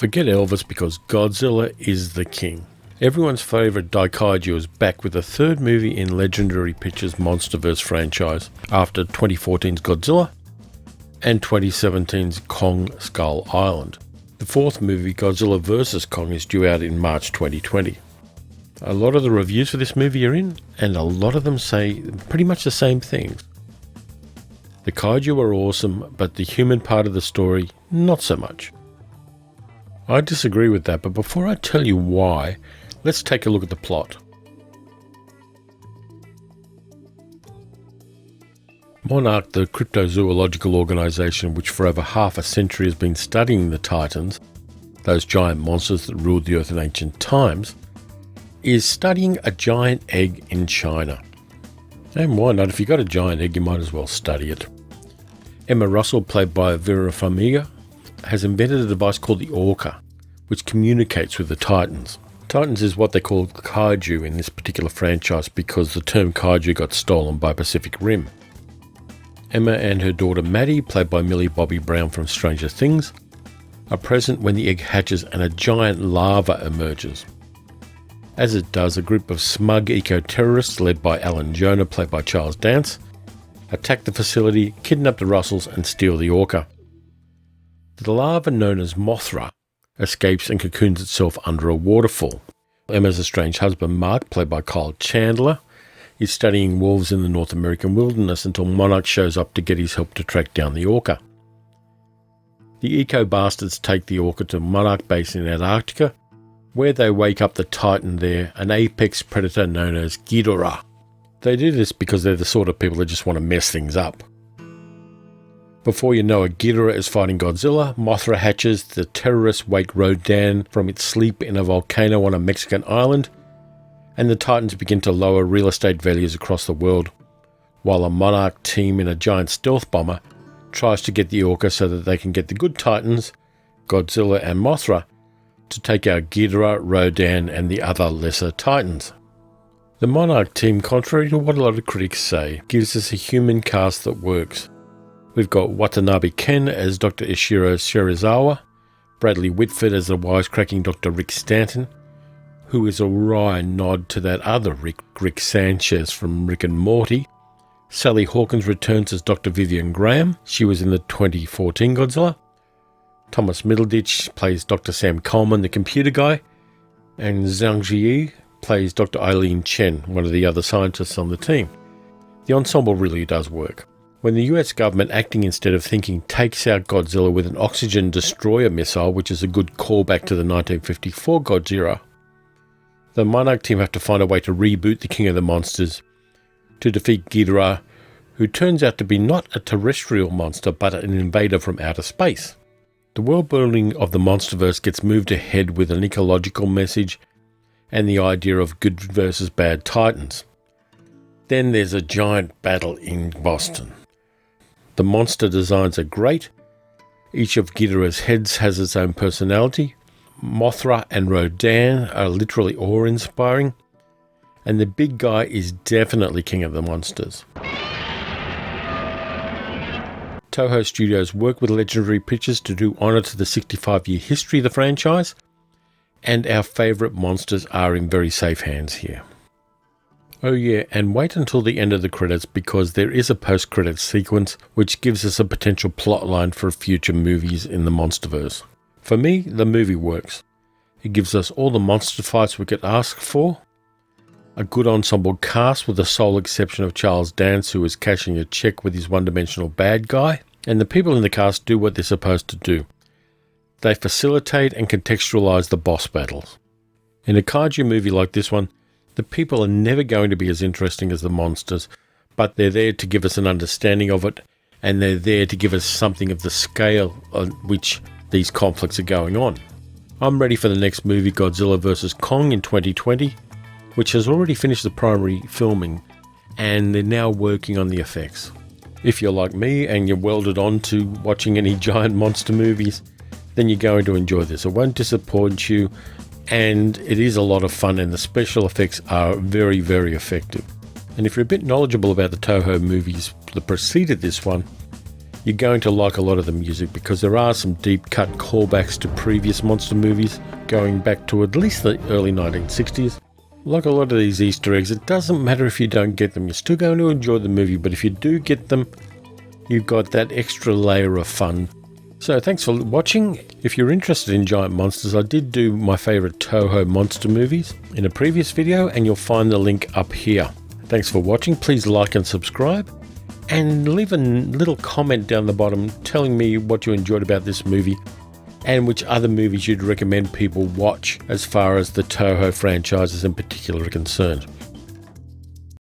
Forget Elvis because Godzilla is the king. Everyone's favourite Daikaiju is back with a third movie in Legendary Pictures Monsterverse franchise after 2014's Godzilla and 2017's Kong Skull Island. The fourth movie, Godzilla vs. Kong, is due out in March 2020. A lot of the reviews for this movie are in, and a lot of them say pretty much the same things. The kaiju are awesome, but the human part of the story, not so much. I disagree with that, but before I tell you why, let's take a look at the plot. Monarch, the cryptozoological organisation which for over half a century has been studying the Titans, those giant monsters that ruled the Earth in ancient times, is studying a giant egg in China. And why not? If you got a giant egg, you might as well study it. Emma Russell, played by Vera Farmiga, has invented a device called the Orca, which communicates with the Titans. Titans is what they call kaiju in this particular franchise because the term kaiju got stolen by Pacific Rim. Emma and her daughter Maddie, played by Millie Bobby Brown from Stranger Things, are present when the egg hatches and a giant larva emerges. As it does, a group of smug eco-terrorists led by Alan Jonah, played by Charles Dance, attack the facility, kidnap the Russells and steal the Orca. The larva, known as Mothra, escapes and cocoons itself under a waterfall. Emma's estranged husband Mark, played by Kyle Chandler, is studying wolves in the North American wilderness until Monarch shows up to get his help to track down the Orca. The eco-bastards take the Orca to Monarch Base in Antarctica, where they wake up the Titan there, an apex predator known as Ghidorah. They do this because they're the sort of people that just want to mess things up. Before you know it, Ghidorah is fighting Godzilla, Mothra hatches, the terrorists wake Rodan from its sleep in a volcano on a Mexican island, and the Titans begin to lower real estate values across the world, while a Monarch team in a giant stealth bomber tries to get the Orca so that they can get the good Titans, Godzilla and Mothra, to take out Ghidorah, Rodan and the other lesser Titans. The Monarch team, contrary to what a lot of critics say, gives us a human cast that works. We've got Watanabe Ken as Dr. Ishiro Shirazawa, Bradley Whitford as the wisecracking Dr. Rick Stanton, who is a wry nod to that other Rick Sanchez from Rick and Morty. Sally Hawkins returns as Dr. Vivian Graham. She was in the 2014 Godzilla. Thomas Middleditch plays Dr. Sam Coleman, the computer guy. And Zhang Ziyi plays Dr. Eileen Chen, one of the other scientists on the team. The ensemble really does work. When the US government, acting instead of thinking, takes out Godzilla with an oxygen destroyer missile, which is a good callback to the 1954 Godzilla, the Monarch team have to find a way to reboot the King of the Monsters to defeat Ghidorah, who turns out to be not a terrestrial monster but an invader from outer space. The world building of the Monsterverse gets moved ahead with an ecological message and the idea of good versus bad Titans. Then there's a giant battle in Boston. The monster designs are great. Each of Ghidorah's heads has its own personality. Mothra and Rodan are literally awe-inspiring, and the big guy is definitely king of the monsters. Toho Studios work with Legendary Pictures to do honour to the 65-year history of the franchise, and our favourite monsters are in very safe hands here. Oh yeah, and wait until the end of the credits because there is a post-credits sequence which gives us a potential plotline for future movies in the Monsterverse. For me, the movie works. It gives us all the monster fights we could ask for, a good ensemble cast with the sole exception of Charles Dance, who is cashing a check with his one-dimensional bad guy, and the people in the cast do what they're supposed to do. They facilitate and contextualize the boss battles. In a kaiju movie like this one, the people are never going to be as interesting as the monsters, but they're there to give us an understanding of it, and they're there to give us something of the scale on which these conflicts are going on. I'm ready for the next movie, Godzilla vs. Kong in 2020, which has already finished the primary filming, and they're now working on the effects. If you're like me and you're welded on to watching any giant monster movies, then you're going to enjoy this. It won't disappoint you, and it is a lot of fun, and the special effects are very, very effective. And if you're a bit knowledgeable about the Toho movies that preceded this one, you're going to like a lot of the music because there are some deep cut callbacks to previous monster movies going back to at least the early 1960s. Like a lot of these Easter eggs, it doesn't matter if you don't get them, you're still going to enjoy the movie, but if you do get them, you've got that extra layer of fun. So thanks for watching. If you're interested in giant monsters, I did do my favourite Toho monster movies in a previous video, and you'll find the link up here. Thanks for watching. Please like and subscribe, and leave a little comment down the bottom telling me what you enjoyed about this movie and which other movies you'd recommend people watch as far as the Toho franchises in particular are concerned.